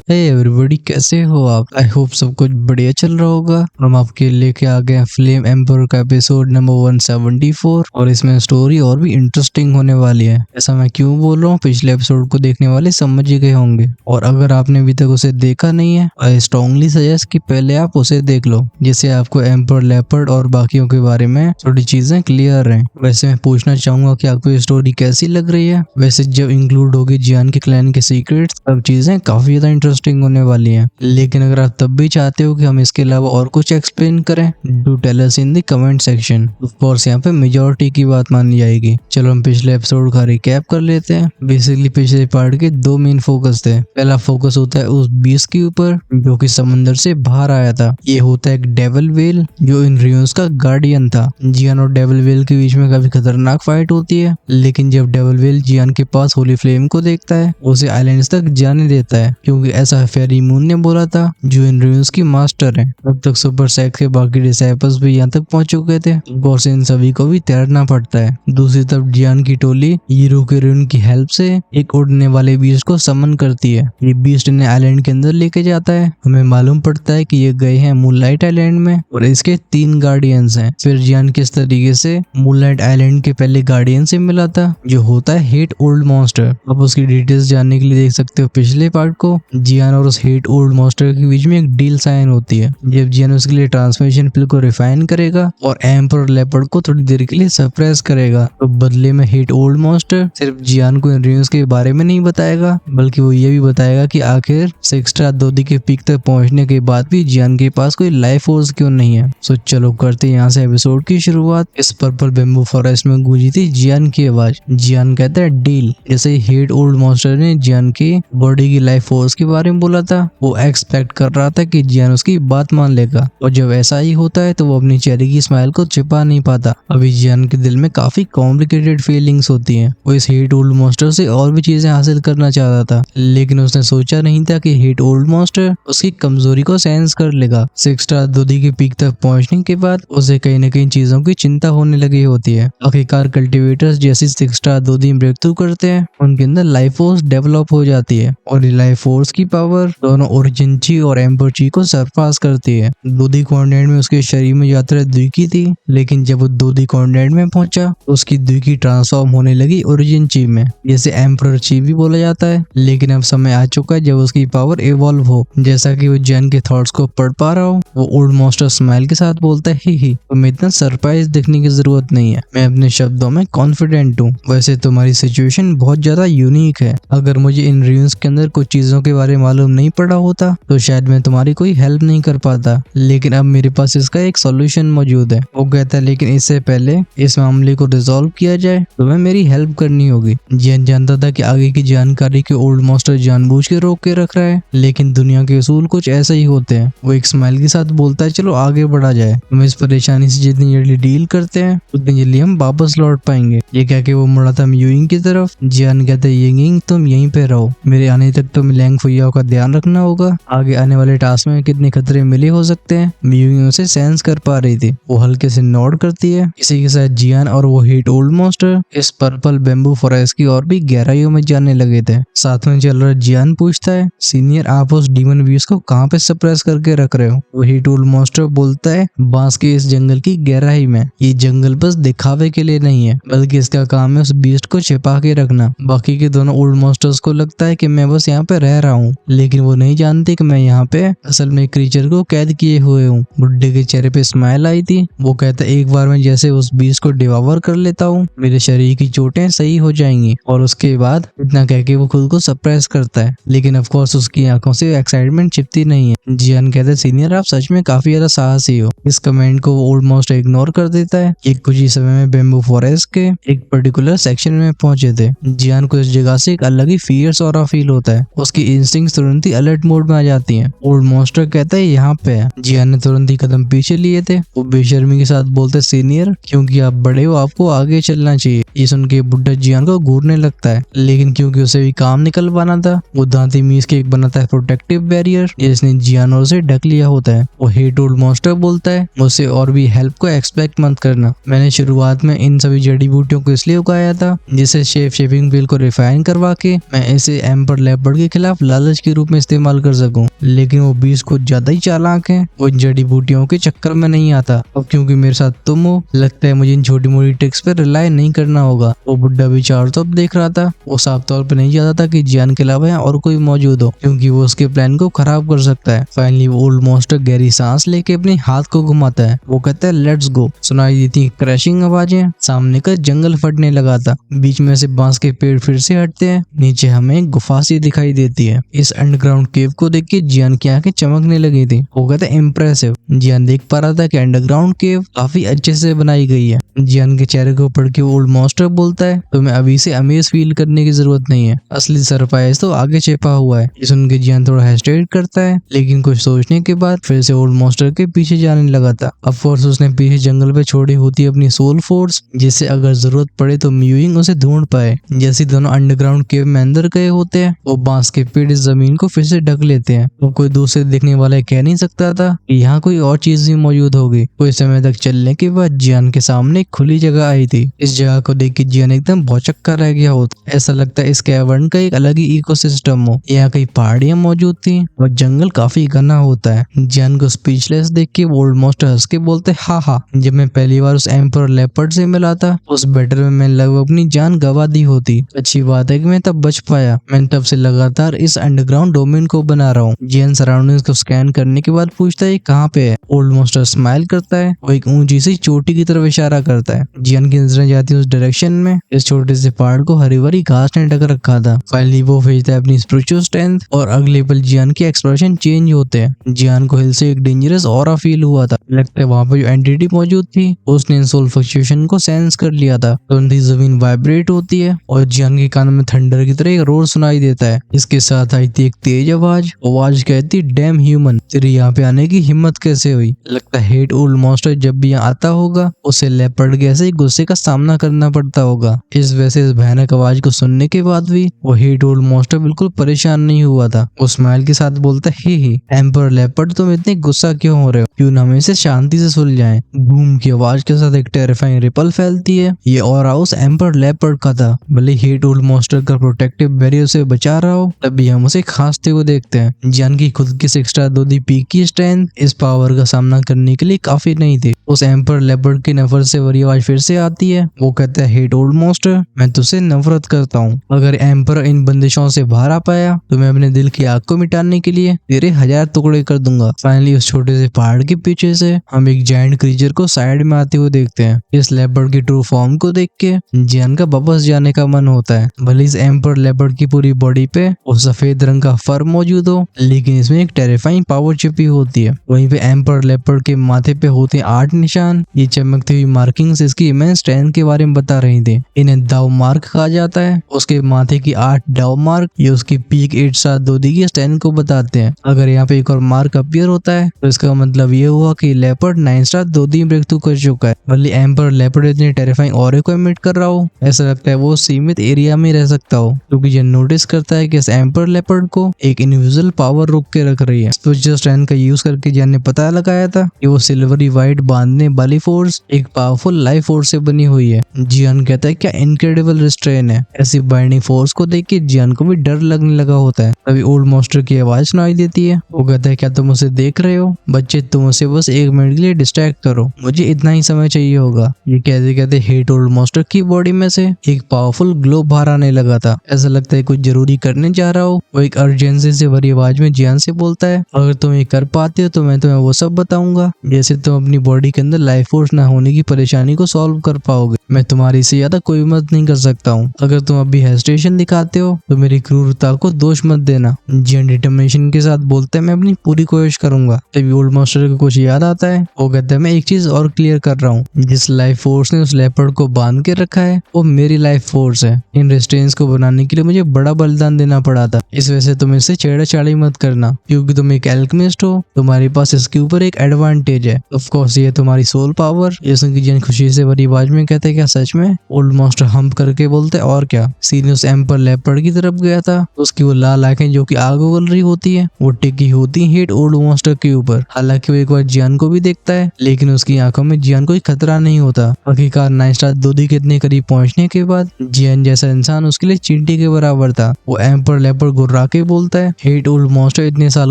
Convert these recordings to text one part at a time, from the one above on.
Hey everybody, कैसे हो आप? आई होप सब कुछ बढ़िया चल रहा होगा। हम आपके लेके आ गए फ्लेम एम्पर का एपिसोड नंबर 174 और इसमें स्टोरी और भी इंटरेस्टिंग होने वाली है। ऐसा मैं क्यों बोल रहा हूँ, पिछले एपिसोड को देखने वाले समझ ही गए होंगे। और अगर आपने अभी तक उसे देखा नहीं है, आई स्ट्रांगली सजेस्ट कि पहले आप उसे देख लो, जिससे आपको एम्पर लेपर्ड और बाकियों के बारे में थोड़ी चीजें क्लियर रहें। वैसे मैं पूछना चाहूंगा कि आपको ये स्टोरी कैसी लग रही है। वैसे जब इंक्लूड होगी जियान के क्लैन के सीक्रेट्स, तब चीजें काफी ज्यादा इंटरेस्टिंग होने वाली हैं। लेकिन अगर आप तब भी चाहते हो कि हम इसके अलावा और कुछ एक्सप्लेन करें, do tell us in the comment section. Of course यहाँ पे मेजॉरिटी की बात मानी जाएगी। चलो हम पिछले एपिसोड का रिकैप कर लेते हैं। बेसिकली पिछले पार्ट के दो मेन फोकस थे। पहला फोकस होता है उस बीस्ट के ऊपर जो कि समंदर से बाहर आया था। ये होता है एक डेविल वेल जो इन रियोस का गार्डियन था। जियान और डेविल वेल के बीच में काफी खतरनाक फाइट होती है, लेकिन जब डेविल वेल जियान के पास होली फ्लेम को देखता है, उसे आइलैंड्स तक जाने देता है, क्योंकि ऐसा फेरी मून ने बोला था, जो इन रियोस की मास्टर है। तब तक सुपर सेक्स के बाकी डिसाइपल्स भी यहाँ तक पहुंच चुके थे और इन सभी को भी तैरना पड़ता है। दूसरी तरफ जियान की टोली हीरो के रियोन की हेल्प से एक उड़ने वाले बीस्ट को समन करती है। ये बीस्ट इन्हें आइलैंड के अंदर लेके जाता है। हमें मालूम पड़ता है कि ये गए हैं मूनलाइट आइलैंड में और इसके 3 गार्डियंस हैं। फिर जियान किस तरीके से मूनलाइट आइलैंड के पहले गार्डियन से मिला था, जो होता है हेट ओल्ड मॉन्स्टर। आप उसकी डिटेल्स जानने के लिए देख सकते हो पिछले पार्ट को। जियान और उस हेट ओल्ड मॉन्स्टर के बीच में एक डील साइन होती है। जब जियान उसके लिए ट्रांसमिशन पिल को रिफाइन करेगा और एम्पर लेपर्ड को थोड़ी देर के लिए सप्रेस करेगा, तो बदले में हेट ओल्ड मॉन्स्टर सिर्फ जियान को इन रियोस के बारे में नहीं बताएगा, बल्कि वो ये भी बताएगा कि आखिर सिक्स्ट्रा दोदी के पीक तक पहुंचने के बाद भी जियान के पास कोई लाइफ फोर्स क्यों नहीं है। सो चलो करते यहाँ से एपिसोड की शुरुआत। इस पर्पल बेम्बू फॉरेस्ट में गूंजी थी जियान की आवाज। जियान कहता है डील। जैसे ही हेट ओल्ड मॉन्स्टर ने जियान की बॉडी की लाइफ फोर्स के बारे में बोला था, वो एक्सपेक्ट कर रहा था कि जियान उसकी बात मान लेगा, और जब ऐसा ही होता है तो वो अपनी चेहरे की स्माइल को छिपा नहीं पाता। अभी जियान के दिल में काफी कॉम्प्लिकेटेड फीलिंग्स होती हैं। वो इस हेट ओल्ड मॉन्स्टर से और भी चीजें हासिल करना चाहता था, लेकिन उसने सोचा नहीं था कि हेट ओल्ड मॉन्स्टर उसकी कमजोरी को सेंस कर लेगा। सिक्स्ट्रा दोदी के पीक तक पहुंचने के बाद उसे कहीं न कहीं चीजों की चिंता होने लगी होती है। आखिरकार कल्टिवेटर्स जैसी सिक्स्ट्रा दोदी ब्रेक थ्रू करते हैं, उनके अंदर लाइफ फोर्स डेवलप हो जाती है, और ये लाइफ फोर्स की पावर दोनों ओरिजिन ची और एम्पर ची को सरपास करती है। दोदी कॉन्टिनेंट में उसके शरीर में यात्रा द्विकी थी, लेकिन जब वो दोदी कॉन्टिनेंट में पहुंचा तो उसकी द्विकी ट्रांसफॉर्म होने लगी ओरिजिन ची में, जिसे एम्पर ची भी बोला जाता है। लेकिन अब समय आ चुका है जब उसकी पावर इवॉल्व हो। जैसा कि वो जियान के थॉट्स को पढ़ पा रहा हो, वो ओल्ड मॉन्स्टर स्माइल के साथ बोलता है, ही तुम्हें इतना सरप्राइज दिखने की जरूरत नहीं है, मैं अपने शब्दों में कॉन्फिडेंट हूँ। वैसे तुम्हारी सिचुएशन बहुत ज्यादा यूनिक है। अगर मुझे इन रियून्स के अंदर कुछ चीजों के बारे में मालूम नहीं पड़ा होता तो शायद मैं तुम्हारी कोई हेल्प नहीं कर पाता, लेकिन अब मेरे पास इसका एक सॉल्यूशन मौजूद है। वो कहता है, लेकिन इससे पहले इस मामले को रिजॉल्व किया जाए तुम्हें मेरी हेल्प करनी होगी। जियान जानता था कि आगे की जानकारी के ओल्ड मॉन्स्टर जानबूझ के रोक के रख रहा है, लेकिन दुनिया के उसूल कुछ ऐसे ही होते हैं। वो एक स्माइल के साथ बोलता है, चलो आगे बढ़ा जाए। हम इस परेशानी से जितनी जल्दी डील करते हैं उतनी जल्दी हम वापस लौट पाएंगे। ये कह के वो मुड़ा था म्यूइंग की तरफ। जियान कहता है, यिंग तुम यहीं पे रहो, मेरे आने तक तो लैंग फुयाओ का ध्यान रखना होगा। आगे आने वाले टास्क में कितने खतरे मिले हो सकते हैं म्यूइंग उसे सेंस कर पा रही थी। वो हल्के से नोड करती है। इसी के साथ जियान और वो हीट ओल्ड मॉन्स्टर इस पर्पल बेम्बू फॉरेस्ट की और भी गहराइयों में जाने लगे थे। साथ में चल रहा जियान पूछता है, सीनियर आप उस डीमन बीस्ट को कहाँ पे सप्रेस करके रख रहे हो? वो हीट ओल्ड मॉन्स्टर बोलता है, बांस के इस जंगल की गहराई में। ये जंगल बस दिखावे के लिए नहीं है, बल्कि इसका काम है उस बीस्ट को छिपा के रखना। बाकी के दोनों ओल्ड मॉन्स्टर्स को लगता है कि मैं बस यहाँ पे रह रहा हूँ, लेकिन वो नहीं जानते कि मैं यहाँ पे असल में क्रीचर को कैद किए हुए हूँ। बुड्ढे के चेहरे पे स्माइल आई थी। वो कहता है, एक बार मैं जैसे उस बीस्ट को डिवावर कर लेता हूँ, मेरे शरीर की चोटें सही हो जाएंगी। और उसके बाद इतना कह के वो खुद को सप्रेस करता है, लेकिन ऑफ कोर्स उसकी आंखों से एक्साइटमेंट छिपती नहीं है। जियान कहते हैं, सीनियर आप सच में काफी ज्यादा साहसी हो। इस कमेंट को वो ओल्ड मॉन्स्टर इग्नोर कर देता है। ये कुछ ही समय में बेम्बू फॉरेस्ट के एक पर्टिकुलर सेक्शन में पहुंचे थे। जियान को इस जगह से एक अलग ही फियर्स ऑरा फील होता है। उसकी इंस्टिंक्ट्स तुरंत ही अलर्ट मोड में आ जाती हैं। ओल्ड मॉन्स्टर कहता है, यहाँ पे है। जियान ने तुरंत ही कदम पीछे लिए थे। वो बेशर्मी के साथ बोलते, सीनियर क्योंकि आप बड़े हो आपको आगे चलना चाहिए। ये सुन के बुड्ढा जियान को घूरने लगता है, लेकिन क्योंकि उसे भी काम निकल पाना था, वो दांती मीस के एक बनाता है प्रोटेक्टिव बैरियर, जिसने जियान और उसे ढक लिया होता है। वो हेट ओल्ड मॉन्स्टर बोलता है, मुझसे और भी हेल्प को एक्सपेक्ट मत करना। मैंने शुरुआत में इन सभी जड़ी बूटियों को इसलिए उगाया था जिसे शेपिंग व्हील को रिफाइन करवा के मैं इसे एम्पर लेपर्ड के खिलाफ लालच लालच के रूप में इस्तेमाल कर सकूं। लेकिन वो बीस कुछ ज्यादा ही चालाक है, वो इन जड़ी बूटियों के चक्कर में नहीं आता। अब क्योंकि मेरे साथ तुम हो, लगता है मुझे इन छोटी मोटी ट्रिक्स पे रिलाई नहीं करना होगा। वो बुड्ढा भी चारों तरफ देख रहा था। वो साफ तौर पे नहीं चाहता था कि जियान के अलावा यहाँ और कोई मौजूद हो, क्योंकि वो उसके प्लान को खराब कर सकता है। फाइनली वो ओल्ड मॉन्स्टर गहरी सांस लेके अपने हाथ को घुमाता है। वो कहता है लेट्स गो। सुनाई देती क्रैशिंग आवाजें, सामने का जंगल फटने लगा था। बीच में से बांस के पेड़ फिर से हटते हैं। नीचे हमें एक गुफा सी दिखाई देती है। इस अंडरग्राउंड केव को देख के जियान की आंखें चमकने लगी थी। वो कहता है इम्प्रेसिव। जियान देख पा रहा था कि अंडरग्राउंड केव काफी अच्छे से बनाई गई है। जियान के चेहरे को पढ़ के ओल्ड मॉन्स्टर बोलता है तुम्हें अभी से अमेज फील करने की जरूरत नहीं है, असली सरप्राइज तो आगे छिपा हुआ है। ये सुन के जियान थोड़ा हेस्टेट करता है, लेकिन कुछ सोचने के बाद फिर से ओल्ड मॉन्स्टर के पीछे जाने लगा था। ऑफ कोर्स उसने पीछे जंगल पे छोड़ी होती अपनी सोल फोर्स, जिससे अगर जरूरत पड़े तो म्यूइंग उसे ढूंढ पाए। जैसे दोनों अंडरग्राउंड केव में अंदर गए होते हैं, वो बांस के पेड़ इस जमीन को फिर से ढक लेते हैं। तो कोई दूसरे देखने वाला कह नहीं सकता था कि यहाँ कोई और चीज भी मौजूद होगी। कुछ समय तक चलने के बाद जियान के सामने एक खुली जगह आई थी। इस जगह को देख के जियान एकदम भौचक्का रह गया होता। ऐसा लगता है इस कैवर्न का एक अलग ही इकोसिस्टम हो। यहाँ कई पहाड़ियां मौजूद थी और जंगल काफी घना होता है। जियान को स्पीचलेस देख के ओल्ड मॉन्स्टर हंस के बोलते हा। जब मैं पहली बार उस एम्पर लेपर्ड से मिला था, उस बैटल में मैं लगभग अपनी जान गवा दी होती। अच्छी बात है कि मैं तब बच पाया। मैं तब से लगातार इस अंडरग्राउंड डोमेन को बना रहा हूँ। जियान सराउंडिंग्स को स्कैन करने के बाद पूछता है कहाँ पे है। ओल्ड मॉन्स्टर स्माइल करता है। वो एक ऊंची सी चोटी की तरफ इशारा करता है। जियान की नजरें जाती है उस डायरेक्शन में। इस छोटे से पहाड़ को हरी भरी घास ने ढक रखा था। फाइनली वो भेजता है अपनी स्पिरिचुअल स्ट्रेंथ और अगले पल जियान के एक्सप्रेशन चेंज होते हैं। जियान को हिल से एक डेंजरस ऑरा फील हुआ था। लगता है वहाँ पे जो एंटिटी मौजूद थी उसने सोल फ्लक्चुएशन को सेंस कर लिया था। तुरंत ही जमीन वाइब्रेट होती है और जियान के कान में थंडर की तरह एक रोर सुनाई देता है। इसके साथ आई थी एक तेज आवाज कहती डैम ह्यूमन, तेरी यहाँ पे आने की हिम्मत कैसे हुई। लगता है हेट ओल्ड मॉन्स्टर जब भी यहाँ आता होगा उसे लेपर्ड के ऐसे ही गुस्से का सामना करना पड़ता होगा। इस वजह से इस भयानक आवाज को सुनने के बाद भी वो हेट ओल्ड मॉन्स्टर बिल्कुल परेशान नहीं हुआ था। वो स्माइल के साथ बोलता है हे एम्पर लेपर्ड तुम इतने गुस्सा क्यों हो रहे हो, क्यों ना हम इसे शांति से सुलझाएं। बूम की आवाज के साथ एक टेरिफाइंग रिपल फैलती है। ये और हाउस एम्पर लेपर्ड का था। भले हेट ओल्ड मॉन्स्टर का प्रोटेक्टिव बैरियर से बचा रहा हो, तभी हम उसे खांसते हुए देखते हैं। जियान की खुद की एक्स्ट्रा दोदी पीक की स्ट्रेंथ इस पावर का सामना करने के लिए काफी नहीं थी। उस एम्पर लेपर्ड की नफरत से वही आवाज फिर से आती है। वो कहता है हेट ओल्ड मॉन्स्टर मैं तुझसे नफरत करता हूँ। अगर एम्पर इन बंदिशों से बाहर आ पाया तो मैं अपने दिल की आग को मिटाने के लिए तेरे 1000 टुकड़े कर दूंगा। फाइनली उस छोटे से पहाड़ के पीछे से हम एक जायंट क्रीचर को साइड में आते हुए देखते हैं। इस लेपर्ड की ट्रू फॉर्म को देख के जियान का वापस जाने का मन होता है। भले इस एम्पर लेपर्ड की पूरी बॉडी पे वो सफेद रंग का फर मौजूद हो, लेकिन इसमें एक टेरिफाइंग पावर छिपी होती है। वहीं पे एम्पर लेपर्ड के माथे पे होते हैं 8 निशान। ये चमकती हुई मार्किंग्स इसकी इमेंस स्ट्रेंथ के बारे में बता रही थी। इन्हें दाव मार्क कहा जाता है। उसके माथे की 8 दाव मार्क ये उसकी पीक 8 सात दोदी की स्ट्रेंथ को बताते हैं। अगर यहाँ पे एक और मार्क अपीयर होता है तो इसका मतलब ये हुआ कि लेपर्ड 9 स्टार दोदी ब्रेक थ्रू कर चुका है। भले एम्पर लेपर्ड इतनी टेरिफाइंग ऑरे को एमिट कर रहा हो, ऐसा लगता है वो सीमित एरिया में रह सकता हो, क्योंकि ये नोटिस करता है कि इस एम्पर लेपर्ड को एक इनविजिबल पावर रोक के रख रही है। स्पिरिचुअल स्ट्रेंथ का यूज करके जियान ने पता लगाया था कि वो सिल्वरी व्हाइट बांधने वाली फोर्स एक पावरफुल लाइफ फोर्स से बनी हुई है। जियान कहता है क्या इनक्रेडिबल रिस्ट्रेन है। ऐसी बाइंडिंग फोर्स को देख के जियान को भी डर लगने लगा होता है। तभी ओल्ड मॉन्स्टर की आवाज सुनाई देती है। वो कहता है क्या तुम उसे देख रहे हो? बच्चे तुम उसे बस 1 मिनट के लिए डिस्ट्रैक्ट करो, मुझे इतना ही समय चाहिए होगा। ये कहते कहते हेट ओल्ड मॉन्स्टर की बॉडी में से एक पावरफुल ग्लो बाहर आने लगा था। ऐसा लगता है कुछ जरूरी करने जा रहा हो। वो एक अर्जेंसी से भरी आवाज में जियान से बोलता है अगर तुम ये कर पाते हो तो मैं तुम्हें वो सब बताऊंगा जैसे तुम अपनी बॉडी के अंदर लाइफ फोर्स ना होने की परेशानी को सॉल्व कर पाओगे। मैं तुम्हारी से ज्यादा कोई मदद नहीं कर सकता हूँ। अगर तुम अभी हेजिटेशन दिखाते हो तो मेरी क्रूरता को दोष मत देना। जियान डिटर्मिनेशन के साथ बोलते हैं मैं अपनी पूरी कोशिश करूंगा। तभी ओल्ड मॉन्स्टर को कुछ याद आता है। वो कहता है मैं एक चीज और क्लियर कर रहा हूँ, जिस लाइफ फोर्स ने उस लेपर्ड को बांध के रखा है वो मेरी लाइफ फोर्स है। इन रेस्ट्रेंस को बनाने के लिए मुझे बड़ा बलिदान देना पड़ा था। इस वजह से तुम इससे छेड़छाड़ी मत करना, क्योंकि तुम एक एल्केमिस्ट हो, तुम्हारे पास इसके ऊपर एक एडवांटेज है। ऑफ कोर्स ये तुम्हारी सोल पावर। ये सुन के जियान खुशी से भरी आवाज में कहते क्या सच में? ओल्ड मॉन्स्टर हम्प करके बोलते और क्या। सीन उस एम्पर लेपर्ड की तरफ गया था। उसकी वो लाल आंखें जो कि आग उगल रही होती है वो टिकी होती है हेट ओल्ड मॉन्स्टर के ऊपर। हालांकि वो एक बार जियान को भी देखता है, लेकिन उसकी आंखों में जियान कोई खतरा नहीं होता। आखिरकार 9 स्टार दोदी के इतने करीब पहुंचने के बाद जियान जैसा इंसान उसके लिए चींटी के बराबर था। वो एम्पर लेपर्ड गुर्रा के बोलता है, हेट ओल्ड मॉन्स्टर इतने साल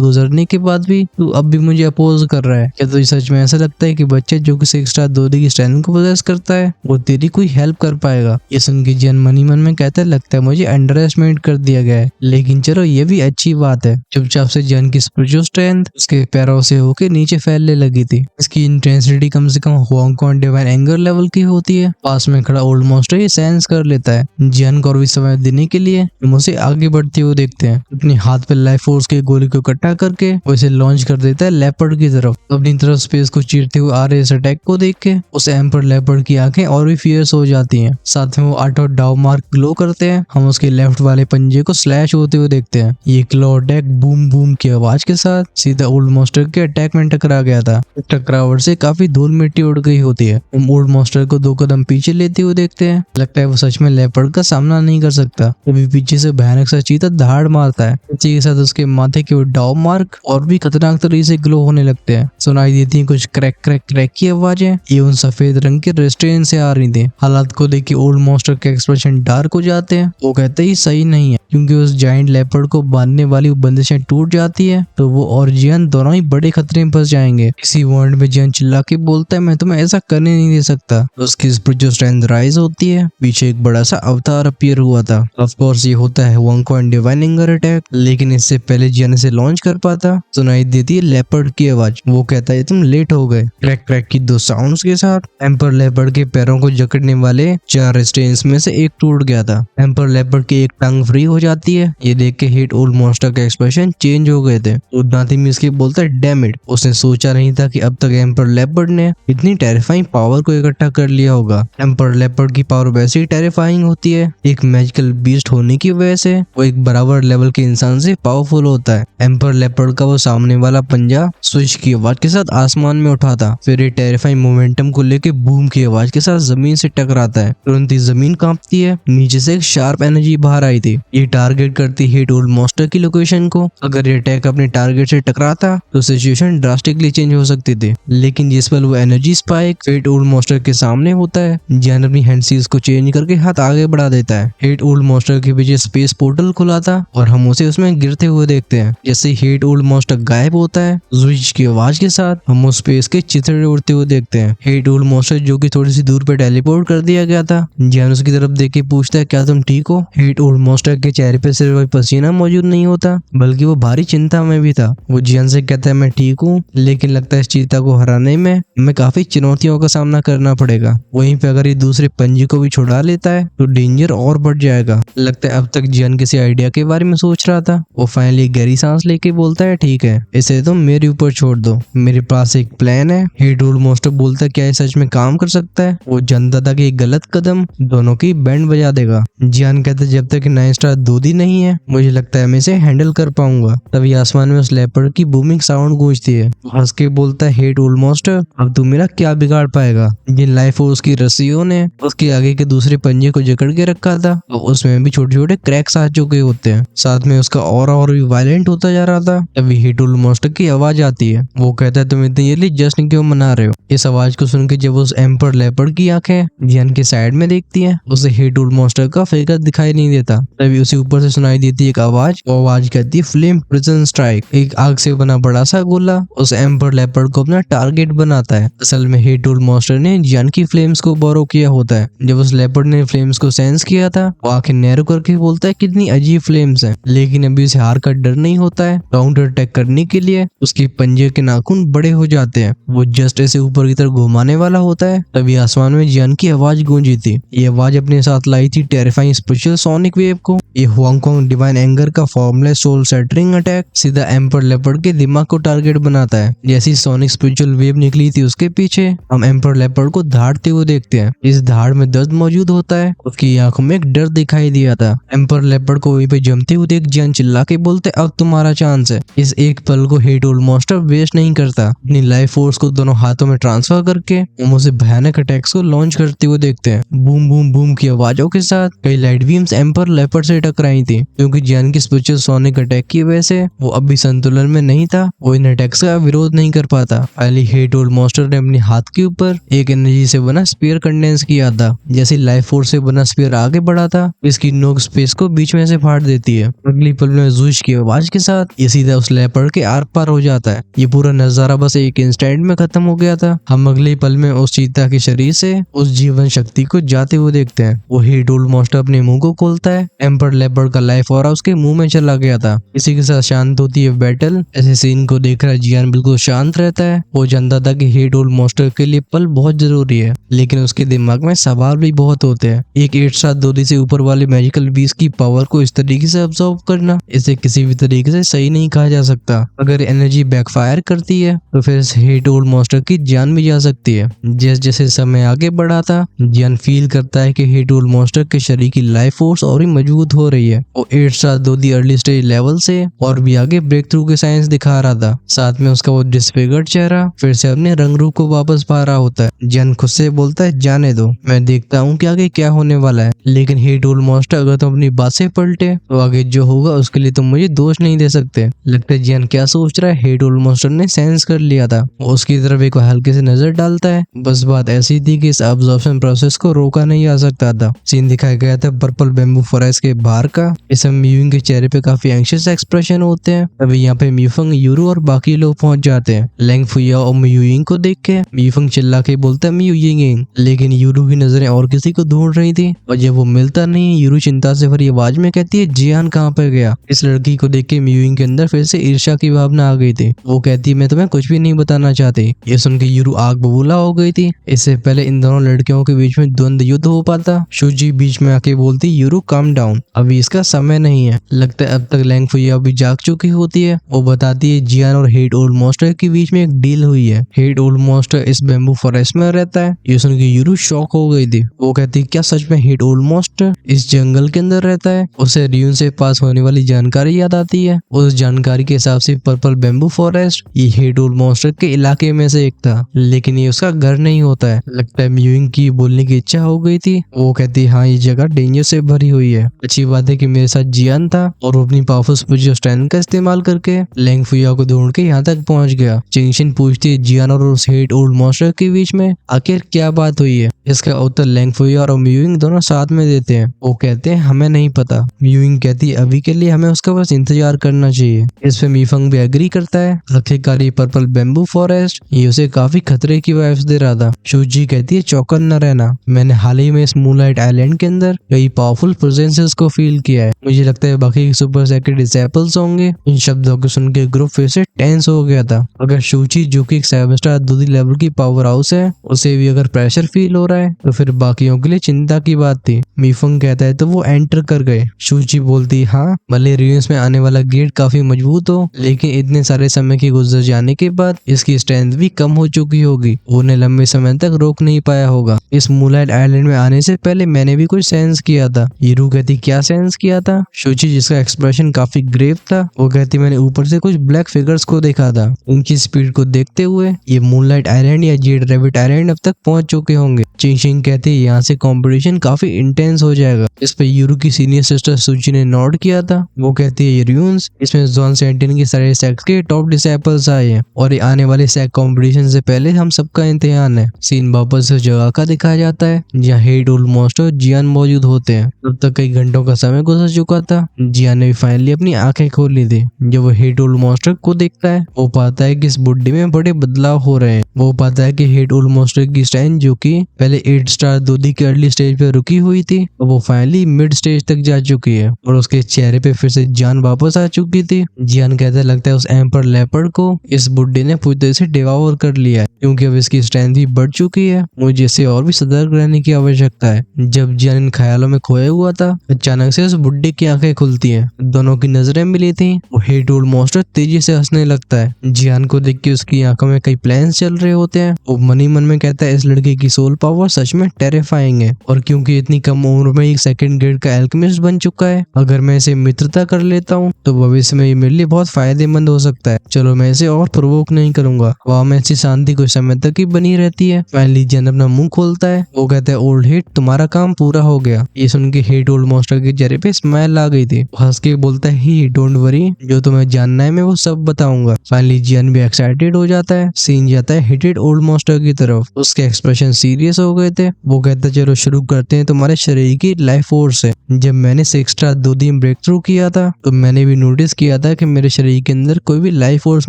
गुजरने के बाद भी तू अब भी मुझे अपोज कर रहा है। क्या तुझे सच में ऐसा लगता है कि बच्चे जो कि 6 स्टार दोदी की स्ट्रेंथ को पोजेस करता है वो तेरी कोई हेल्प कर पाएगा? ये सुन के जियान मनी मन में कहता है, लगता है मुझे अंडर एस्टिमेट कर दिया गया है, लेकिन चलो ये भी अच्छी बात है। चुपचाप से जियान की स्पिरिचुअल स्ट्रेंथ उसके पैरों से होके नीचे फैलने लगी थी। इसकी इंटेंसिटी कम से कम होंगकॉन्ग डिवाइन एंगर लेवल की होती है। पास में खड़ा ओल्ड मॉन्स्टर ये सेंस कर लेता है। जियान को और भी समय देने के लिए हम उसे आगे बढ़ते हुए देखते हैं। अपने हाथ पे लाइफ फोर्स की गोली को इकट्ठा करके वो इसे लॉन्च कर देता है लेपर्ड की तरफ। अपनी तरफ स्पेस को चीरते हुए आ रहे इस अटैक को देख के उस एम्पर लेपर्ड की आंखें और भी फियर्स हो जाती हैं। साथ में वो 8 और डाउ मार्क ग्लो करते हैं। हम उसके लेफ्ट वाले पंजे को स्लैश होते हुए देखते हैं। ये क्लॉ अटैक बूम बूम की आवाज के साथ सीधा ओल्ड मॉन्स्टर के अटैक में टकरा गया था। टकरावट से काफी धूल मिट्टी उड़ गई होती है। हम ओल्ड मॉन्स्टर को 2 कदम पीछे लेते हुए देखते हैं। लगता है वो सच में लेपर्ड का सामना नहीं कर सकता। तभी पीछे से भयानक सा चीता दहाड़ मारता है। इसी के साथ उसके माथे के डाउ मार्क और भी खतरनाक तरीके से ग्लो होने लगते हैं। सुनाई देती है कुछ क्रैक क्रैक क्रैक की आवाजें। ये उन सफेद रंग के रेस्टोरेंट से आ रही थी। हालात को देख के ओल्ड मॉन्स्टर के एक्सप्रेशन डार्क हो जाते हैं। वो कहते ही सही नहीं है, क्योंकि उस जायंट लेपर्ड को बांधने वाली बंदिशें टूट जाती है तो वो और जियान दोनों ही बड़े खतरे में फंस जाएंगे। इसी वर्ड में जियान चिल्ला के बोलता है, मैं तुम्हें ऐसा करने नहीं दे सकता। उसकी स्पिरिचुअल स्ट्रेंथ राइज होती है। पीछे एक बड़ा सा अवतार अपीयर हुआ था। ऑफ कोर्स ये होता है होंगकॉन्ग डिवाइन एंगर अटैक, लेकिन इससे पहले जियान इसे लॉन्च कर पाता सुनाई देती है लेपर्ड की आवाज। वो कहता है तुम लेट हो गए। क्रैक क्रैक की 2 साउंड्स के साथ एम्पर लेपर्ड के पैरों को जकड़ने वाले 4 रेस्ट्रेंट्स में से एक टूट गया था। एम्पर लेपर्ड की एक टंग फ्री हो जाती है। ये देख के हेट ओल्ड मॉन्स्टर का एक्सप्रेशन चेंज हो गए थे। उदासी में इसके बोलता है, डैम इट। उसने सोचा नहीं था कि अब तक एम्पर लेपर्ड ने इतनी टेरिफाइंग पावर को इकट्ठा कर लिया होगा। एम्पर लेपर्ड की पावर वैसे ही टेरिफाइंग होती है। एक मैजिकल बीस्ट होने की वजह से वो एक बराबर लेवल के इंसान से पावरफुल होता है। एम्पर लेपर्ड का वो सामने वाला पंजा स्विच की आवाज के साथ आसमान में उठा था। फिर ये टेरिफाइंग मोमेंटम को लेके बूम की आवाज के साथ जमीन से टकराता है। तुरंत ही जमीन कांपती है। नीचे से एक शार्प एनर्जी बाहर आई थी। ये टारगेट करती हेट ओल्ड मॉन्स्टर की लोकेशन को। अगर ये अटैक अपने टारगेट से टकराता तो सिचुएशन ड्रास्टिकली चेंज हो सकती थी, लेकिन जिस पल वो energy spike hate old monster के सामने होता है, जियान अपनी हैंड सीज को चेंज करके हाथ आगे बढ़ा देता है। हेट ओल्ड मॉन्स्टर के पीछे स्पेस पोर्टल खुला था और हम उसे उसमें गिरते हुए देखते हैं। जैसे हेट ओल्ड मॉन्स्टर गायब होता है, स्विच की आवाज के साथ हम उस स्पेस के चिथड़े उड़ते हुए देखते हैं। हेट ओल्ड मॉन्स्टर जो कि थोड़ी सी दूर पे टेलीपोर्ट कर दिया गया था, जियान उसकी तरफ देख के पूछता है, क्या तुम ठीक हो? हेट ओल्ड मॉन्स्टर के चेहरे पे सिर्फ पसीना मौजूद नहीं होता, बल्कि वो भारी चिंता में भी था। वो जियान से कहता है, मैं ठीक हूँ, लेकिन लगता है इस चीता को हराने में हमें काफी चुनौतियों का सामना करना पड़ेगा। वहीं पे अगर ये दूसरे पंजे को भी छुड़ा लेता है तो डेंजर और बढ़ जाएगा। लगता है अब तक जियान किसी आइडिया के बारे में सोच रहा था। वो फाइनली गहरी सांस लेके बोलता है, ठीक है, इसे तुम मेरे ऊपर छोड़ दो, मेरे पास एक प्लान है। हेट ओल्ड मॉन्स्टर बोलता है, क्या ये सच में काम कर सकता है? वो जानता था कि एक गलत कदम दोनों की बैंड बजा देगा। जियान कहता है, जब तक 9 स्टार दूधी नहीं है मुझे लगता है मैं इसे हैंडल कर पाऊंगा। तभी आसमान में उस लेपर्ड की बूमिंग साउंड गूंजती है। हंस के बोलता है, हेट ओल्ड मॉन्स्टर, अब तू मेरा क्या बिगाड़ पाएगा? जिन लाइफ फोर्स की रस्सियों ने उसके आगे के दूसरे पंजे को जकड़ के रखा था, तो उसमें भी छोटे छोटे क्रैक्स आ चुके होते हैं। साथ में उसका ऑरा और भी वायलेंट होता जा रहा था। तभी हेट ओल्ड मॉन्स्टर की आवाज आती है। वो कहता है, तुम इतनी जल्दी जश्न क्यों मना रहे हो? इस आवाज को सुन के जब उस एम्पर लेपर्ड की आंखें जियान के साइड में देखती हैं, उसे हेट ओल्ड मॉन्स्टर का फिगर दिखाई नहीं देता। तभी उसे ऊपर से सुनाई देती है एक आवाज। वो आवाज कहती है, फ्लेम प्रिजन स्ट्राइक। एक आग से बना बड़ा सा गोला उस एम्पर लेपर्ड को अपना टारगेट बनाता है। असल में हेट ओल्ड मॉन्स्टर ने जियान की फ्लेम्स को बोरो किया होता है। जब उस लेपर्ड ने फ्लेम्स को सेंस किया था, वो आंखें नैरो करके बोलता है, कितनी अजीब फ्लेम्स हैं। लेकिन अभी उसे हार का डर नहीं होता है। काउंटर अटैक करने के लिए उसके पंजे के नाखून बड़े हो जाते हैं। वो जस्ट ऐसे ऊपर की तरफ घुमाने वाला होता है। तभी आसमान में जियान की आवाज गूंजी थी। ये आवाज अपने साथ लाई थी टेरिफाइंग स्पेशल सोनिक वेव को। ये होंगकॉन्ग डिवाइन एंगर का फॉर्मलेस सोल सेटरिंग अटैक सीधा एम्पर लेपर्ड के दिमाग को टारगेट बनाता है। जैसी सोनिक स्पिरिचुअल वेव निकली थी उसके पीछे, हम एम्पर लेपर्ड को धाड़ते हुए देखते हैं। इस धाड़ में दर्द मौजूद होता है। उसकी आंखों में एक डर दिखाई दिया था। एम्पर लेपर्ड को वहीं पे जमते हुए देख जियान चिल्ला के बोलते, अब तुम्हारा चांस है। इस एक पल को हेट ओल्ड मॉन्स्टर वेस्ट नहीं करता। अपनी लाइफ फोर्स को दोनों हाथों में ट्रांसफर करके हम उसे भयानक अटैक्स को लॉन्च करते हुए देखते हैं। बूम बूम बूम की आवाजों के साथ कई लाइट बीम्स एम्पर लेपर्ड से टकराई थी, क्योंकि जियान की स्पिरिचुअल सोनिक अटैक की वजह से वो अभी संतुलन में नहीं था। वो इन अटैक्स का विरोध नहीं कर पाता। पहले हेट ओल्ड मॉन्स्टर ने अपने हाथ के ऊपर एक एनर्जी से बना स्पीयर कंडेंस किया था। जैसे लाइफ फोर्स से बना स्पीयर आगे बढ़ा था, इसकी नोक स्पेस को बीच में से फाड़ देती है। अगली पल में जूश की आवाज के साथ ये सीधा उस लेपर्ड के आर पार हो जाता है। ये पूरा नजारा बस एक इंस्टेंट में खत्म हो गया था। हम अगले पल में उस चीता के शरीर से उस जीवन शक्ति को जाते हुए देखते हैं। वो हीट ओल्ड मॉन्स्टर अपने मुंह को खोलता है। एम्पर लेपर्ड का लाइफ और उसके मुंह में चला गया था। इसी के साथ शांत होती है बैटल। ऐसे सीन को देख रहा जियान बिल्कुल शांत रहता है। वो जानता था कि हीट ओल्ड मॉन्स्टर के लिए पल बहुत जरूरी है, लेकिन उसके दिमाग में सवाल भी बहुत होते हैं। एक 8 स्टार दूरी से ऊपर वाले मैजिकल बीस्ट की पावर को इस तरीके से अब्सॉर्ब करना, इसे किसी भी तरीके से सही नहीं कहा जा सकता। अगर एनर्जी बैकफायर करती है तो फिर इस हीट ओल्ड मॉन्स्टर की जान भी जा सकती है। जैसे जैसे समय आगे बढ़ा था, जियान फील करता है कि हीट ओल्ड मॉन्स्टर के शरीर की लाइफ फोर्स और भी मजबूत हो रही है। वो 8 स्टार दूरी अर्ली स्टेज लेवल से और भी आगे ब्रेक थ्रू के साइंस दिखा रहा था। साथ में उसका वो डिसफिगर्ड चेहरा फिर से अपने रंग रूप को वापस पा रहा होता है। जियान खुद से बोलता है, जाने दो, मैं देखता हूँ कि आगे क्या होने वाला है। लेकिन हीट ओल्ड मॉन्स्टर, अगर तुम अपनी बात से पलटे तो आगे जो होगा उसके लिए तुम मुझे दोष नहीं दे सकते। लगता है जियान क्या सोच रहा है हीट ओल्ड मॉन्स्टर ने सेंस कर लिया था। वो उसकी तरफ एक हल्के से नजर डालता है। बस बात ऐसी थी कि इस अब्जॉर्प्शन प्रोसेस को रोका नहीं जा सकता था। सीन दिखाया गया था पर्पल बेम्बू फॉरेस्ट के बाहर का। इस म्यूइंग के चेहरे पे काफी एंग्शियस एक्सप्रेशन होते हैं। अभी यहाँ पे म्यूफंग, यूरू और बाकी लोग पहुंच जाते हैं। लेंग फुया और म्यूइंग को देख के म्यूफंग चिल्ला के बोलता है म्यूइंग, लेकिन यूरू की नजरें और किसी को ढूंढ रही थी और जब वो मिलता नहीं, यूरू चिंता से भरी आवाज में कहती है, जियान कहाँ पे गया। इस लड़की को देख के म्यूइंग के अंदर फिर से ईर्ष्या की भावना आ गई थी। वो कहती है, मैं तुम्हें कुछ भी नहीं बताना चाहती। ये सुन के यूरू आग बबूला हो गई थी। इससे पहले इन दोनों लड़कियों के बीच में द्वंद्व युद्ध हो पाता, शूजी बीच में आके बोलती, यूरू काम डाउन, अभी इसका समय नहीं है। लगता है अब तक लेंग फुया भी जाग चुकी होती है। वो बताती है जियान और हीट ओल्ड मॉन्स्टर के बीच में एक डील हुई है। हीट ओल्ड मॉन्स्टर इस बेम्बू फॉरेस्ट में रहता है। ये सुन के यूरू शॉक हो गई थी। वो कहती, क्या सच में हीट ओल्ड मॉन्स्टर इस जंगल के अंदर रहता है? उसे रियून से पास होने वाली जानकारी याद आती है। उस जानकारी के हिसाब से पर्पल बेम्बू फॉरेस्ट ये हीट ओल्ड मॉन्स्टर के इलाके में से एक था, लेकिन ये उसका घर नहीं होता है। लगता है म्यूइंग की बोलने की इच्छा हो गई थी। वो कहती, हाँ ये जगह डेंजर से भरी हुई है। अच्छी बात है कि मेरे साथ जियान था और वो अपनी पावरफुल स्पिरिचुअल स्ट्रेंथ का इस्तेमाल करके लेंग फुया को ढूंढ के यहाँ तक पहुंच गया। चिंगशिन पूछती है, जियान और उस हीट ओल्ड मॉन्स्टर के बीच में आखिर क्या बात हुई है? इसका उत्तर लेंग फुया और म्यूइंग दोनों साथ में देते हैं। वो कहते हैं, हमें नहीं पता। म्यूइंग कहती है, अभी के लिए हमें उसका बस इंतजार करना चाहिए। इस पे मीफंग भी एग्री करता है। आखिरकार ये पर्पल बेम्बू फॉरेस्ट ये उसे काफी खतरे की वाइब्स दे रहा था। शूजी कहती है, चौकन न रहना, मैंने हाल ही में इस मूनलाइट आइलैंड के अंदर कई पावरफुल प्रेजेंसेस को फील किया है। मुझे लगता है बाकी सुपर सेक्रेट डिसेबल्स होंगे। इन शब्दों को सुन के ग्रुप फिर से टेंस हो गया था। अगर शूची, जो कि एक 7 स्टार दूसरी लेवल की पावर हाउस है, उसे भी अगर प्रेशर फील हो रहा है तो फिर बाकियों के लिए चिंता की बात थी। मीफंग कहता है, तो वो एंटर कर गए। शूची बोलती, हाँ, भले रियून्स में आने वाला गेट काफी मजबूत हो, लेकिन इतने सारे समय के गुजर जाने के बाद इसकी स्ट्रेंथ भी कम हो चुकी होगी। वो उन्हें लंबे समय तक रोक नहीं पाया होगा। इस मूनलाइट आइलैंड में आने से पहले मैंने भी कुछ सेंस किया था। यूरू कहती, क्या सेंस किया था? शूची, जिसका एक्सप्रेशन काफी ग्रेव था, वो कहती, मैंने ऊपर से कुछ ब्लैक फिगर्स को देखा था। उनकी स्पीड को देखते हुए ये मूनलाइट आइलैंड या जेड रैबिट आइलैंड अब तक पहुंच चुके होंगे। चिंगशिन कहती है, यहाँ से कंपटीशन काफी इंटेंस हो जाएगा। इस पे यूरू की सीनियर सिस्टर सूची ने नोट किया था। वो कहती है, ये रियून्स, इसमें जोन सेंटिन के सारे सेक्स के टॉप डिसेबल्स आए हैं और ये आने वाले सेक्स कंपटीशन से पहले हम सबका इम्तिहान है। सीन वापस उस जगह का दिखाया जाता है जहाँ हीट ओल्ड मॉन्स्टर जियान मौजूद होते हैं। तब तक कई घंटों का समय गुजर चुका था। जियान ने भी फाइनली अपनी आंखें खोल ली थी। जब वो हीट ओल्ड मॉन्स्टर को देखता है, वो पाता है कि इस बुड्ढे में बड़े बदलाव हो रहे हैं। वो पाता है कि हीट ओल्ड मॉन्स्टर की स्ट्रेंथ, जो कि पहले 8 स्टार दूधी के अर्ली स्टेज पे रुकी हुई थी, वो फाइनली मिड स्टेज तक जा चुकी है और उसके चेहरे पे फिर से जान वापस आ चुकी थी। जियान कहता लगता है उस एम्पर लेपर्ड को इस बुड्ढे ने पूरी तरह से डिवावर कर लिया है, क्योंकि अब इसकी स्ट्रेंथ भी बढ़ चुकी है। मुझे इससे और भी सतर्क रहने की आवश्यकता है। जब जियान इन ख्यालों में खोया हुआ था, अचानक से उस बुड्ढे की आंखें खुलती हैं। दोनों की नजरें मिली थी। वो हीट ओल्ड मॉन्स्टर तेजी से हंसने लगता है। जियान को देख के उसकी आंखों में कई प्लान्स चल रहे होते हैं। वो मन ही मन में कहता है, इस लड़के की सोल पावर सच में टेरिफाइंग है, और क्योंकि इतनी कम उम्र में एक सेकंड ग्रेड का एल्केमिस्ट बन चुका है, अगर मैं इसे मित्रता कर लेता हूँ तो भविष्य में ये मेरे लिए बहुत फायदेमंद हो सकता है। चलो, मैं इसे और प्रोवोक नहीं करूंगा। वहाँ में ऐसी शांति कुछ समय तक ही बनी रहती है। फाइनली जियान अपना मुंह खोलता है। वो कहता है, ओल्ड हीट, तुम्हारा काम पूरा हो गया। ये सुन के हीट ओल्ड मॉन्स्टर के चेहरे पे स्माइल आ गई थी। हंस के बोलता है, ही डोंट वरी, जो तुम्हें जानना है मैं वो सब बताऊंगा। फाइनली जियान भी एक्साइटेड हो जाता है। सीन जाता है हीटेड ओल्ड मॉन्स्टर की तरफ। उसके एक्सप्रेशन सीरियस हो गए थे। वो कहता है, चलो शुरू करते हैं, तुम्हारे शरीर की लाइफ फोर्स है। जब मैंने 6 स्टार दूधी ब्रेक थ्रू किया था तो मैंने भी नोटिस किया था कि मेरे शरीर के अंदर कोई भी लाइफ फोर्स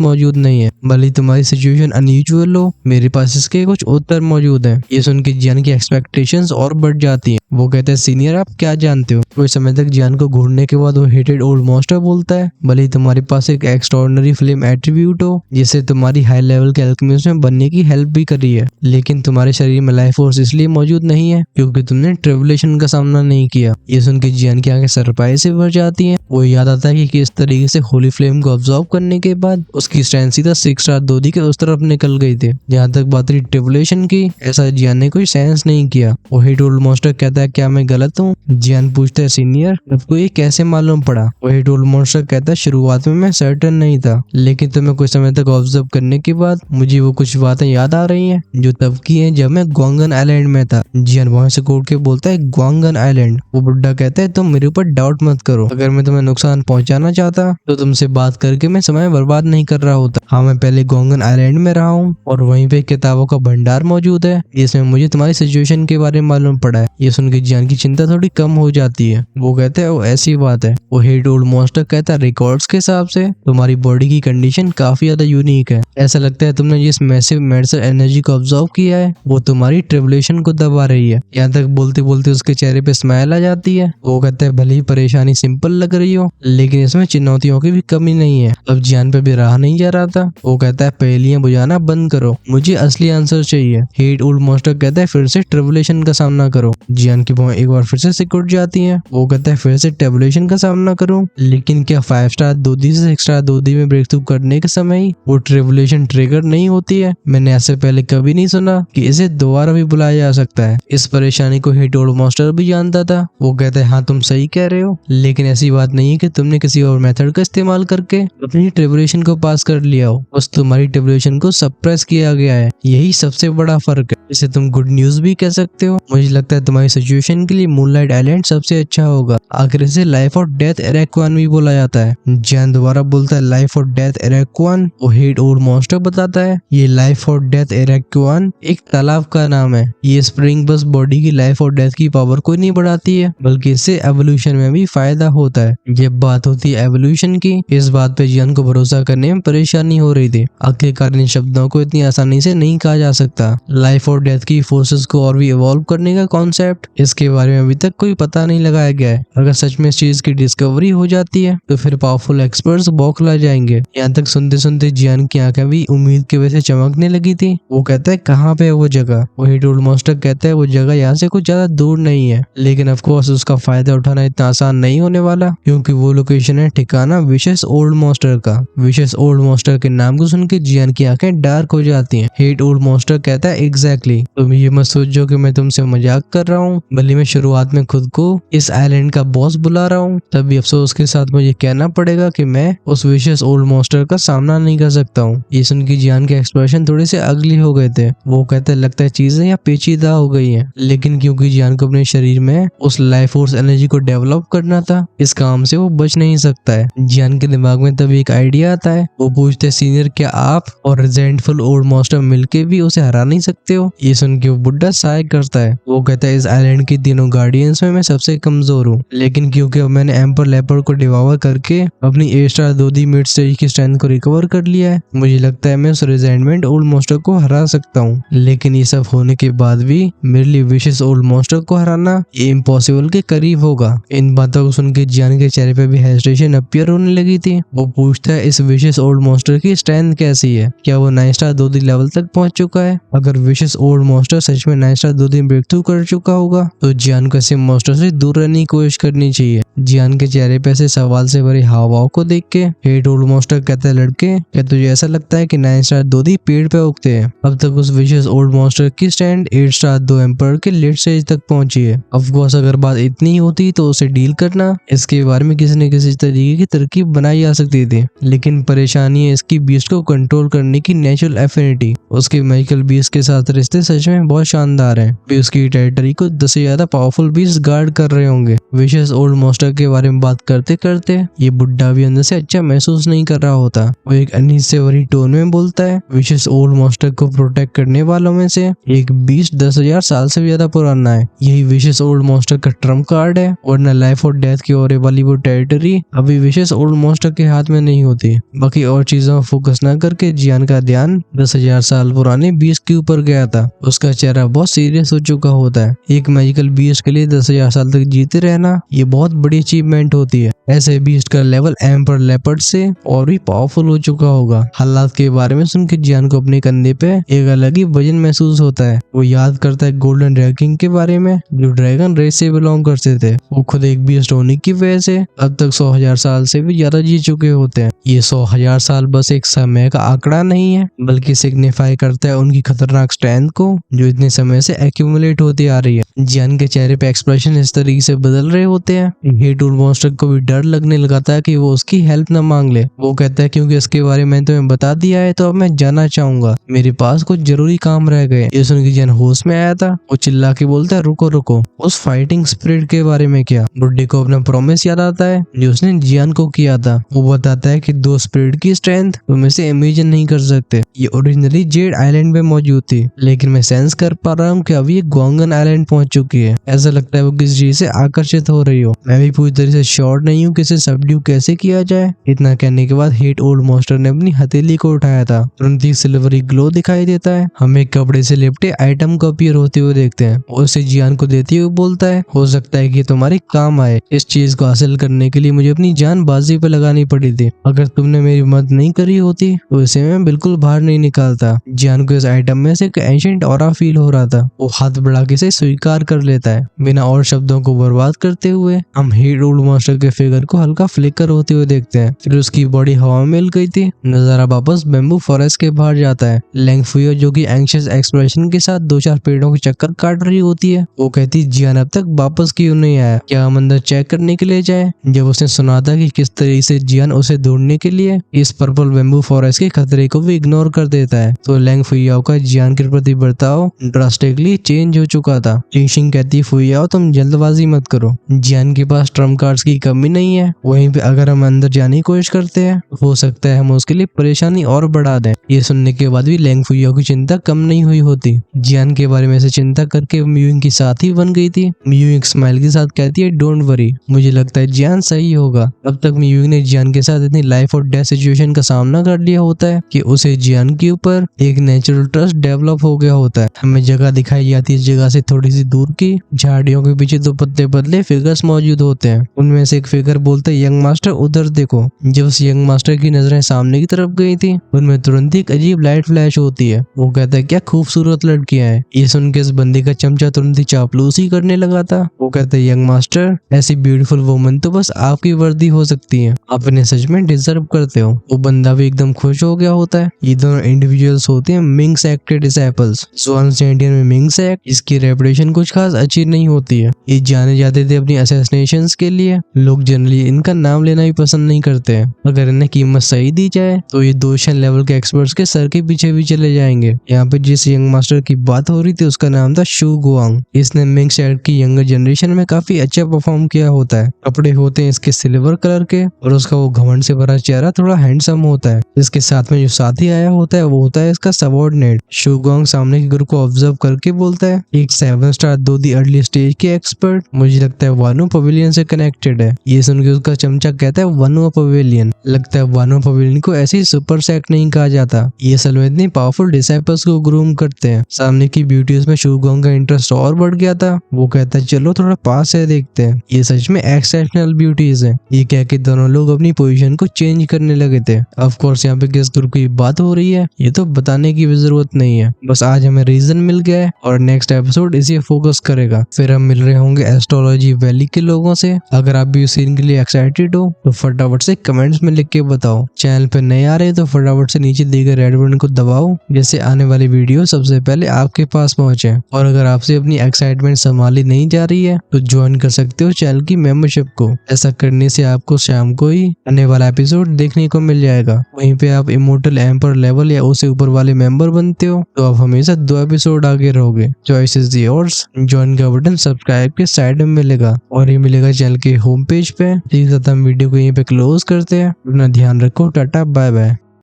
मौजूद नहीं है। भले तुम्हारी सिचुएशन अनयूजुअल हो, मेरे पास इसके कुछ उत्तर मौजूद हैं। ये सुन के जियान की एक्सपेक्टेशंस और बढ़ जाती हैं। वो कहते हैं सीनियर आप क्या जानते हो? कुछ समय तक जियान को घूरने के बाद वो हेटेड ओल्ड मॉन्स्टर बोलता है, भले ही तुम्हारे पास एक एक्स्ट्राऑर्डिनरी फ्लेम एट्रीब्यूट हो जिससे तुम्हारी हाई लेवल के अल्केमिस्ट में बनने की हेल्प भी करी है, लेकिन तुम्हारे शरीर में लाइफ फोर्स इसलिए मौजूद नहीं है क्योंकि तुमने ट्रिबुलेशन का सामना नहीं किया। ये सुन के जियान की आंखें सरप्राइज से भर जाती हैं। वो याद आता है कि किस तरीके से होली फ्लेम को ऑब्जॉर्व करने के बाद उसकी स्ट्रेंथ सीधा 6 स्टार दोदी के उस तरफ निकल गई थी। जहाँ तक बात रही ट्रिबुलेशन की, ऐसा जियान ने कोई सेंस नहीं किया। वो हेड ओल्ड मॉन्स्टर कहता है क्या मैं गलत हूँ? जियान पूछता है सीनियर आपको ये कैसे मालूम पड़ा? वो हेड ओल्ड मॉन्स्टर कहता है शुरुआत में मैं सर्टेन नहीं था, लेकिन तुम्हें कुछ समय तक ऑब्जर्व करने के बाद मुझे वो कुछ बातें याद आ रही हैं जो तब की हैं जब मैं ग्वांगन आइलैंड में था। जियान वहां से कोड के बोलता है ग्वांगन आइलैंड। वो बुड्ढा कहता है तुम मेरे ऊपर डाउट मत करो, अगर मैं तुम्हें नुकसान पहुंचाना चाहता तो तुमसे बात करके मैं समय बर्बाद नहीं कर रहा होता। हाँ मैं पहले ग्वांगन आइलैंड में रहा हूँ और वहीं पे किताबों का भंडार मौजूद है जिसमें मुझे तुम्हारी सिचुएशन के बारे में मालूम पड़ा है। ये सुन के जियान की चिंता थोड़ी कम हो जाती है। वो कहते हैं वो ऐसी बात है। वो हेड ओल्ड मॉन्स्टर कहता है रिकॉर्ड्स के हिसाब से तुम्हारी बॉडी की कंडीशन काफी ज्यादा यूनिक है। ऐसा लगता है तुमने जिस मैसिव मेडिसिन एनर्जी को ऑब्जर्व किया है वो तुम्हारी ट्रिबुलेशन को दबा रही है। यहाँ तक बोलते बोलते उसके चेहरे पे स्माइल आ जाती है। वो कहता है भले ही परेशानी सिंपल लग रही हो लेकिन इसमें चुनौतियों की भी कमी नहीं है। अब जियान पे भी रहा नहीं जा रहा था। वो कहता है पहेलियां बुझाना बंद करो, मुझे असली आंसर चाहिए। हेड ओल्ड मॉन्स्टर कहता है फिर से ट्रिबुलेशन का सामना करो। जियान की भौं एक बार फिर से सिकुड़ जाती है। वो कहता है फिर से ट्रिबुलेशन का सामना करूं, लेकिन क्या 5 स्टार दोदी से 6 स्टार दोदी में ब्रेक थ्रू करने के समय ही वो ट्रिबुलेशन ट्रिगर नहीं होती है? मैंने ऐसे पहले कभी नहीं सुना कि इसे दोबारा भी बुलाया जा सकता है। इस परेशानी को हेड ओल्ड मॉन्स्टर भी जानता था। वो कहता है हाँ तुम सही कह रहे हो, लेकिन ऐसी बात नहीं है कि तुमने किसी और मेथड का इस्तेमाल करके अपनी ट्रिबुलेशन को पास कर लिया हो, बस तुम्हारी ट्रिबुलेशन को सप्रेस किया गया है। यही सबसे बड़ा फर्क है। इसे तुम गुड न्यूज भी कह सकते हो। मुझे लगता है तुम्हारी सिचुएशन के लिए मूनलाइट आइलैंड सबसे अच्छा होगा। आखिर इसे लाइफ और डेथ एरेक्वान भी बोला जाता है। जैन दोबारा बोलता है लाइफ और डेथ एरेक्वान। वो हेड ओल्ड मॉन्स्टर बताता है ये लाइफ और डेथ एरेक्वान एक तालाब का नाम है। ये स्प्रिंग बस बॉडी की लाइफ और डेथ की पावर को नहीं बढ़ाती है बल्कि इससे एवोल्यूशन में भी फायदा होता है। जब बात होती है एवोल्यूशन की, इस बात पे जियान को भरोसा करने में परेशानी हो रही थी। आखिरकार इन शब्दों को इतनी आसानी से नहीं कहा जा सकता। लाइफ और डेथ की फोर्सेस को और भी इवॉल्व करने का कॉन्सेप्ट, इसके बारे में अभी तक कोई पता नहीं लगाया गया है। अगर सच में इस चीज की डिस्कवरी हो जाती है तो फिर पावरफुल एक्सपर्ट्स बौखला जाएंगे। यहाँ तक सुनते सुनते जियान की आंखें भी उम्मीद की वजह से चमकने लगी थी। वो कहता है कहाँ पे है वो जगह? वो हेड ओल्ड मॉन्स्टर कहता है वो जगह यहाँ से कुछ ज्यादा दूर नहीं है, लेकिन ऑफ कोर्स उसका फायदा उठाना इतना आसान नहीं होने वाला क्योंकि वो लोकेशन है ठिकाना विशेष ओल्ड मॉन्स्टर का। विशेष ओल्ड मॉन्स्टर के नाम को सुन के जियान की आंखें डार्क हो जाती हैं। हेड ओल्ड मॉन्स्टर कहता है एग्जैक्टली, तुम ये मत सोचो कि मैं तुमसे मजाक कर रहा हूँ, भले मैं शुरुआत में खुद को इस आइलैंड का बॉस बुला रहा हूँ, तभी अफसोस के साथ मुझे कहना पड़ेगा कि मैं उस विशेष ओल्ड मॉन्स्टर का सामना नहीं कर सकता हूँ। ये सुन के जियान के एक्सप्रेशन थोड़े से अगली हो गए थे। वो कहते लगता है चीजें यहाँ पेचीदा हो गई हैं, लेकिन क्योंकि जियान को अपने शरीर में उस लाइफ फोर्स एनर्जी को डेवलप करना था, इस काम से वो बच नहीं सकता है। जियान के दिमाग में तभी एक आइडिया आता है। वो पूछते सीनियर क्या आप और रिजेंटफुल ओल्ड मॉन्स्टर मिलके भी उसे हरा नहीं सकते हो? ये सुन के वो बुड्ढा साय करता है। वो कहता है इस आइलैंड के तीनों गार्डियंस में मैं सबसे कमजोर हूँ, लेकिन क्योंकि अब मैंने एम्पर लेपर्ड को डिवावर करके अपनी 8 स्टार दोदी मिड स्टेज की स्ट्रेंथ को रिकवर कर लिया है, मुझे लगता है मैं उस रिजेंटमेंट ओल्ड मॉन्स्टर को हरा सकता हूँ। लेकिन ये सब होने के बाद भी मेरे लिए विशेष ओल्ड मॉन्स्टर को हराना ये इम्पॉसिबल के करीब होगा। इन बातों को सुन के जियान के चेहरे पे भी हेजिटेशन अपीयर होने लगी थी। वो पूछता है इस विशेष ओल्ड मॉन्स्टर की स्ट्रेंथ कैसी है? क्या वो 9 स्टार दोदी लेवल तक पहुंच चुका है? अगर विशेष ओल्ड मॉन्स्टर सच में 9 स्टार दोदी ब्रेक थ्रू कर चुका होगा तो जियान को ऐसे मॉन्स्टर से दूर रहने की कोशिश करनी चाहिए। जियान के चेहरे पे ऐसे सवाल से भरे हावभाव को देख के हेड ओल्ड मॉन्स्टर कहता है लड़के क्या तुझे ऐसा लगता है कि 9 स्टार दोदी पेड़ पे उगते हैं? अब तक उस विशेष ओल्ड मॉन्स्टर की स्टैंड 8 स्टार दो एम्पर के लेट स्टेज तक पहुंची है। ऑफ कोर्स अगर बात इतनी ही होती तो उसे डील करना इसके बारे में किसी न किसी तरीके की तरकीब बनाई जा सकती थी, लेकिन परेशानी है इसकी की बीस्ट को कंट्रोल करने की नेचुरल एफिनिटी, उसके मैजिकल बीस्ट के साथ रिश्ते सच में बहुत शानदार हैं। भी उसकी टेरिटरी को 10 से ज्यादा पावरफुल बीस्ट गार्ड कर रहे होंगे। विशेष ओल्ड मॉन्स्टर के बारे में बात करते करते ये बुड्ढा भी अंदर से अच्छा महसूस नहीं कर रहा होता। वो एक अननेसेसरी टोन में बोलता है, विशेष ओल्ड मॉन्स्टर को प्रोटेक्ट करने वालों में से एक बीस्ट 10,000 साल से भी ज्यादा पुराना है। यही विशेष ओल्ड मॉन्स्टर का ट्रम्प कार्ड है, वरना लाइफ और डेथ की ओर वाली वो टेरिटरी अभी विशेष ओल्ड मॉन्स्टर के हाथ में नहीं होती। बाकी और चीजों में फोकस न करके जियान का ध्यान 10,000 साल पुराने बीस्ट के ऊपर गया था। उसका चेहरा बहुत सीरियस हो चुका होता है। एक मैजिकल बीस्ट के लिए 10,000 साल तक जीते रहना ये बहुत बड़ी अचीवमेंट होती है। ऐसे बीस्ट का लेवल एम्पर लेपर्ड से और भी पावरफुल हो चुका होगा। हालात के बारे में सुन के जियान को अपने कंधे पे एक अलग ही वजन महसूस होता है। वो याद करता है गोल्डन ड्रैगन के बारे में जो ड्रैगन रेस से बिलोंग करते थे। वो खुद एक बीस्ट होने की वजह से अब तक 100,000 साल से भी ज्यादा जी चुके होते हैं। ये 100,000 साल बस एक समय का आंकड़ा नहीं है, बल्कि सिग्निफाई करता है उनकी खतरनाक स्ट्रेंथ को जो इतने समय से एक्यूमुलेट होती आ रही है। जियान के चेहरे पे एक्सप्रेशन इस तरीके से बदल रहे होते हैं। हे टूल मॉन्स्टर को भी डर लगने लगा था कि वो उसकी हेल्प न मांग ले। वो कहता है क्योंकि इसके बारे में तुम्हें बता दिया है तो अब मैं जाना चाहूंगा, मेरे पास कुछ जरूरी काम रह गए। ये सुन के जियान होश में आया था। वो चिल्ला के बोलता है, रुको रुको, उस फाइटिंग स्पिरिट के बारे में क्या? बुड्ढे को अपना प्रॉमिस याद आता है जो उसने जियान को किया था। वो बताता है कि दो स्पिरिट की स्ट्रेंथ तुम इसे इमेजिन नहीं कर सकते। ये ओरिजिनली जेड आइलैंड में मौजूद थी, लेकिन मैं सेंस कर पा रहा हूँ कि अभी ये गोंगन आइलैंड पहुंच चुकी है। ऐसा लगता है वो किसी चीज से आकर्षित हो रही हो। मैं भी पूरी तरह से श्योर नहीं हूँ कि इसे सबड्यू कैसे किया जाए। इतना कहने के बाद हेट ओल्ड मॉन्स्टर ने अपनी हथेली को उठाया था। तुरंत ही सिल्वरी ग्लो दिखाई देता है। हम एक कपड़े से लिपटे आइटम को अपीयर होते हुए देखते हैं। उसे जियान को देते हुए बोलता है, हो सकता है कि तुम्हारी काम आए। इस चीज को हासिल करने के लिए मुझे अपनी जान बाजी पे लगानी पड़ी थी। अगर तुमने मेरी मदद नहीं करी होती तो इसे मैं बिल्कुल बाहर नहीं निकालता। जियान को इस आइटम में से एक एंशिएंट ऑरा फील हो रहा था। वो हाथ बढ़ा के इसे स्वीकार कर लेता है। बिना और शब्दों को बर्बाद करते हुए हम हेड ओल्ड मॉन्स्टर के फिगर को हल्का फ्लिकर होते हुए देखते हैं। फिर उसकी बॉडी हवा में मिल गई थी। नजारा वापस बेम्बू फॉरेस्ट के बाहर जाता है। लैंग फुयो जो कि एंग्शियस एक्सप्रेशन के साथ 2-4 पेड़ों के चक्कर काट रही होती है। वो कहती, जियान अब तक वापस क्यों नहीं आया? क्या हम अंदर चेक करने के लिए जाए? जब उसने सुना था कि किस तरीके से जियान उसे ढूंढने के लिए इस पर्पल बेम्बू फॉरेस्ट के खतरे को भी इग्नोर कर देता है, तो लैंग फुयाओ का जियान के प्रति बर्ताव ड्रास्टिकली चेंज हो चुका था। चिंगशिंग कहती, फुयाओ तुम जल्दबाजी मत करो। जियान के पास ट्रम्प कार्ड्स की कमी नहीं है। वहीं पे अगर हम अंदर जाने की कोशिश करते हैं हो सकता है हम उसके लिए परेशानी और बढ़ा दें। ये सुनने के बाद भी लैंग फुयाओ की चिंता कम नहीं हुई होती। जियान के बारे में से चिंता करके मियुइंग की साथ ही बन गई थी। मियुइंग स्माइल के साथ कहती है, डोंट वरी, मुझे लगता है जियान सही होगा। अब तक मियुइंग ने जियान के साथ इतनी लाइफ और डेथ सिचुएशन का सामना कर लिया होता है कि उसे जियान के ऊपर एक नेचुरल ट्रस्ट डेवलप हो गया होता है। हमें जगह दिखाई जाती है, इस जगह से थोड़ी सी दूर की झाड़ियों के पीछे दो पतले पतले फिगर्स मौजूद होते हैं। उनमें से एक फिगर बोलता है, यंग मास्टर उधर देखो। जब उस यंग मास्टर की नजरें सामने की तरफ गई थी उनमें तुरंत ही एक अजीब लाइट फ्लैश होती है। वो कहता है, क्या खूबसूरत लड़कियां हैं। ये सुन के इस बंदे का चमचा तुरंत ही चापलूसी करने लगा था। वो कहता है, यंग मास्टर, ऐसी ब्यूटीफुल वुमन तो बस आपकी वर्दी हो सकती है, आप इन्हें सच में डिजर्व करते हो। वो बंदा भी एकदम खुश हो गया होता है। ये दोनों इंडिविजुअल्स होते हैं मिंग सेक्ट के डिसाइपल्स। स्वान इंडियन में मिंग सेक्ट, इसकी रेपुटेशन कुछ खास अच्छी नहीं होती है। ये जाने जाते थे अपनी असैसिनेशंस के लिए। लोग जनरली इनका नाम लेना भी पसंद नहीं करते हैं। अगर इन्हें कीमत सही दी जाए तो ये दोशन लेवल के एक्सपर्ट्स के सर के पीछे भी चले जाएंगे। यहाँ पे जिस यंग मास्टर की बात हो रही थी उसका नाम था शू गुआंग। इसने मिंग सेक्ट की यंगर जनरेशन में काफी अच्छा परफॉर्म किया होता है। कपड़े होते हैं इसके सिल्वर कलर के और उसका वो घमंड से भरा चेहरा थोड़ा हैंडसम होता है। इसके साथ में जो साथी आया होता है वो होता है इसका सबऑर्डिनेट। शू गुआंग सामने के ग्रुप को ऑब्जर्व करके बोलता है, एक 7 स्टार 2 दी अर्ली स्टेज के एक्सपर्ट, मुझे लगता है वानो पवेलियन से कनेक्टेड है। ये सुन के उसका चमचा कहता है, वानो पवेलियन। लगता है वानो पवेलियन को ऐसी सुपर सेक्ट नहीं कहा जाता। ये असल में इतनी पावरफुल डिसाइपल्स को ग्रूम करते हैं। सामने की ब्यूटीज में शू गुआंग का इंटरेस्ट और बढ़ गया था। वो कहता है, चलो थोड़ा पास है देखते हैं, ये सच में एक्सेप्शनल ब्यूटीज है। ये कह के दोनों लोग अपनी पोजीशन को चेंज करने लगे थे। ऑफ कोर्स यहाँ पे किस ग्रुप की बात हो रही है ये तो बताने की भी जरूरत नहीं है, बस आज हमें रीजन मिल गया है और नेक्स्ट एपिसोड इसी फोकस करेगा। फिर हम मिल रहे होंगे एस्ट्रोलॉजी वैली के लोगों से। अगर आप भी उस सीन के लिए एक्साइटेड हो तो फटाफट से कमेंट्स में लिख के बताओ। चैनल पे नए आ रहे तो फटाफट से नीचे दिए गए रेड बटन को दबाओ, जैसे आने वाली वीडियो सबसे पहले आपके पास पहुंचे। और अगर आपसे अपनी एक्साइटमेंट संभाली नहीं जा रही है तो ज्वाइन कर सकते हो चैनल की मेंबरशिप को। ऐसा करने से आपको शाम को ही आने वाला एपिसोड देखने को मिल जाएगा। वहीं पे आप इमोर्टल एम्पर लेवल या उससे ऊपर वाले मेंबर बनते हो तो आप हमेशा 2 एपिसोड आगे रहोगे। Choice is yours. ज्वाइन का बटन सब्सक्राइब के साइड में मिलेगा और ये मिलेगा चैनल के होम पेज पे। ठीक है, हम वीडियो को यहीं पे क्लोज करते हैं। अपना ध्यान रखो। Tata bye bye.